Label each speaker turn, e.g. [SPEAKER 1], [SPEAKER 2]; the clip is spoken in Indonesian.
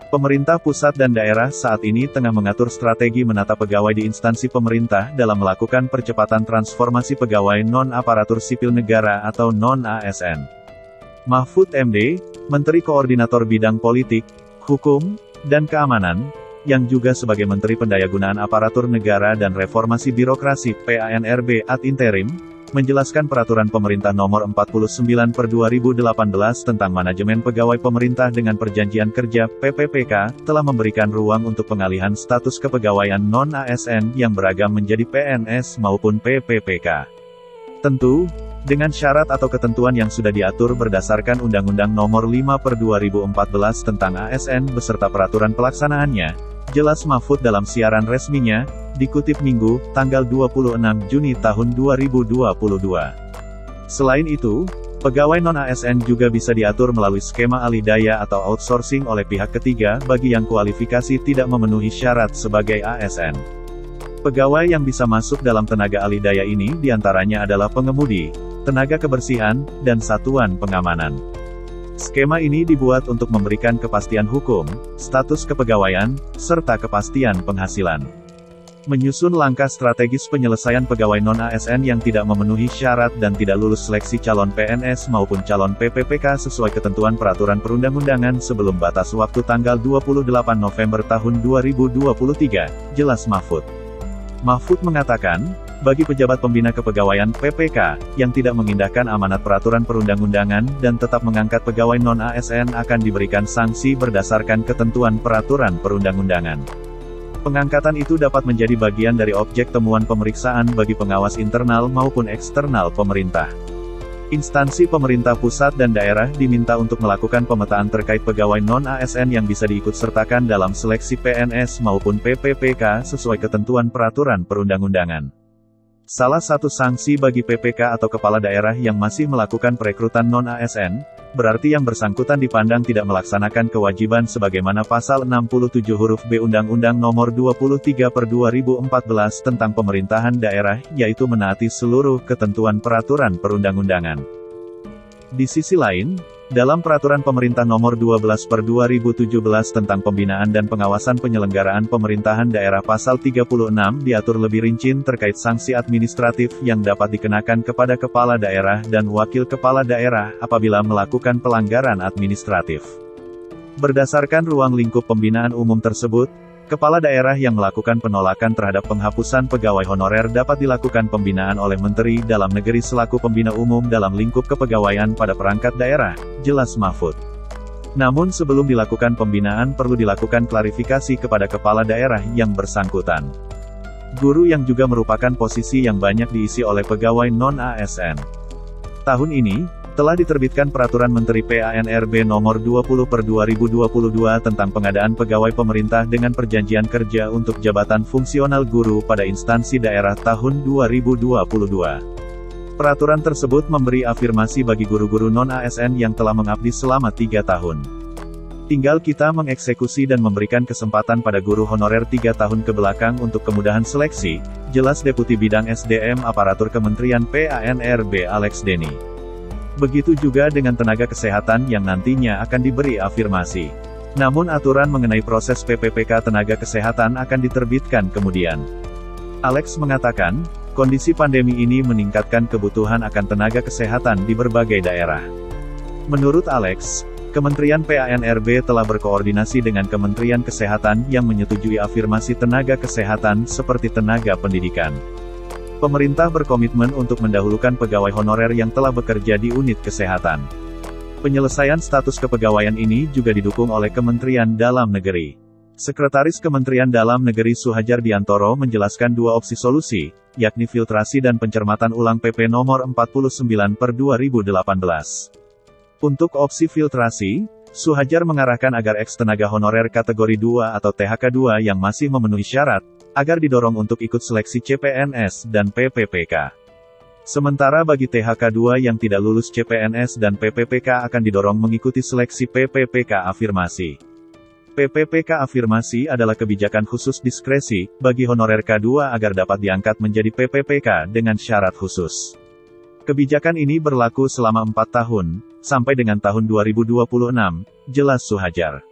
[SPEAKER 1] Pemerintah pusat dan daerah saat ini tengah mengatur strategi menata pegawai di instansi pemerintah dalam melakukan percepatan transformasi pegawai non-aparatur sipil negara atau non-ASN. Mahfud MD, Menteri Koordinator Bidang Politik, Hukum, dan Keamanan, yang juga sebagai Menteri Pendayagunaan Aparatur Negara dan Reformasi Birokrasi (PANRB) ad interim, menjelaskan Peraturan Pemerintah Nomor 49/2018 tentang Manajemen Pegawai Pemerintah dengan Perjanjian Kerja (PPPK) telah memberikan ruang untuk pengalihan status kepegawaian non-ASN yang beragam menjadi PNS maupun PPPK. Tentu, dengan syarat atau ketentuan yang sudah diatur berdasarkan Undang-Undang Nomor 5/2014 tentang ASN beserta peraturan pelaksanaannya, jelas Mahfud dalam siaran resminya, dikutip Minggu, tanggal 26 Juni tahun 2022. Selain itu, pegawai non-ASN juga bisa diatur melalui skema alih daya atau outsourcing oleh pihak ketiga bagi yang kualifikasi tidak memenuhi syarat sebagai ASN. Pegawai yang bisa masuk dalam tenaga alih daya ini diantaranya adalah pengemudi, tenaga kebersihan, dan satuan pengamanan. Skema ini dibuat untuk memberikan kepastian hukum, status kepegawaian, serta kepastian penghasilan. Menyusun langkah strategis penyelesaian pegawai non-ASN yang tidak memenuhi syarat dan tidak lulus seleksi calon PNS maupun calon PPPK sesuai ketentuan peraturan perundang-undangan sebelum batas waktu tanggal 28 November tahun 2023, jelas Mahfud. Mahfud mengatakan, bagi pejabat pembina kepegawaian (PPK) yang tidak mengindahkan amanat peraturan perundang-undangan dan tetap mengangkat pegawai non-ASN akan diberikan sanksi berdasarkan ketentuan peraturan perundang-undangan. Pengangkatan itu dapat menjadi bagian dari objek temuan pemeriksaan bagi pengawas internal maupun eksternal pemerintah. Instansi pemerintah pusat dan daerah diminta untuk melakukan pemetaan terkait pegawai non-ASN yang bisa diikutsertakan dalam seleksi PNS maupun PPPK sesuai ketentuan peraturan perundang-undangan. Salah satu sanksi bagi PPK atau kepala daerah yang masih melakukan perekrutan non-ASN, berarti yang bersangkutan dipandang tidak melaksanakan kewajiban sebagaimana pasal 67 huruf B Undang-Undang Nomor 23/2014 tentang Pemerintahan Daerah, yaitu menaati seluruh ketentuan peraturan perundang-undangan. Di sisi lain, dalam Peraturan Pemerintah Nomor 12/2017 tentang Pembinaan dan Pengawasan Penyelenggaraan Pemerintahan Daerah Pasal 36 diatur lebih rinci terkait sanksi administratif yang dapat dikenakan kepada kepala daerah dan wakil kepala daerah apabila melakukan pelanggaran administratif. Berdasarkan ruang lingkup pembinaan umum tersebut, kepala daerah yang melakukan penolakan terhadap penghapusan pegawai honorer dapat dilakukan pembinaan oleh Menteri Dalam Negeri selaku pembina umum dalam lingkup kepegawaian pada perangkat daerah, jelas Mahfud. Namun sebelum dilakukan pembinaan perlu dilakukan klarifikasi kepada kepala daerah yang bersangkutan. Guru yang juga merupakan posisi yang banyak diisi oleh pegawai non-ASN. Tahun ini, telah diterbitkan Peraturan Menteri PANRB Nomor 20/2022 tentang pengadaan pegawai pemerintah dengan perjanjian kerja untuk jabatan fungsional guru pada instansi daerah tahun 2022. Peraturan tersebut memberi afirmasi bagi guru-guru non-ASN yang telah mengabdi selama 3 tahun. Tinggal kita mengeksekusi dan memberikan kesempatan pada guru honorer 3 tahun ke belakang untuk kemudahan seleksi, jelas Deputi Bidang SDM Aparatur Kementerian PANRB Alex Denny. Begitu juga dengan tenaga kesehatan yang nantinya akan diberi afirmasi. Namun aturan mengenai proses PPPK tenaga kesehatan akan diterbitkan kemudian. Alex mengatakan, kondisi pandemi ini meningkatkan kebutuhan akan tenaga kesehatan di berbagai daerah. Menurut Alex, Kementerian PANRB telah berkoordinasi dengan Kementerian Kesehatan yang menyetujui afirmasi tenaga kesehatan seperti tenaga pendidikan. Pemerintah berkomitmen untuk mendahulukan pegawai honorer yang telah bekerja di unit kesehatan. Penyelesaian status kepegawaian ini juga didukung oleh Kementerian Dalam Negeri. Sekretaris Kementerian Dalam Negeri Suhajar Diantoro menjelaskan 2 opsi solusi, yakni filtrasi dan pencermatan ulang PP Nomor 49/2018. Untuk opsi filtrasi, Suhajar mengarahkan agar ex-tenaga honorer kategori 2 atau THK 2 yang masih memenuhi syarat, agar didorong untuk ikut seleksi CPNS dan PPPK. Sementara bagi THK 2 yang tidak lulus CPNS dan PPPK akan didorong mengikuti seleksi PPPK afirmasi. PPPK afirmasi adalah kebijakan khusus diskresi, bagi honorer K2 agar dapat diangkat menjadi PPPK dengan syarat khusus. Kebijakan ini berlaku selama 4 tahun, sampai dengan tahun 2026, jelas Suhajar.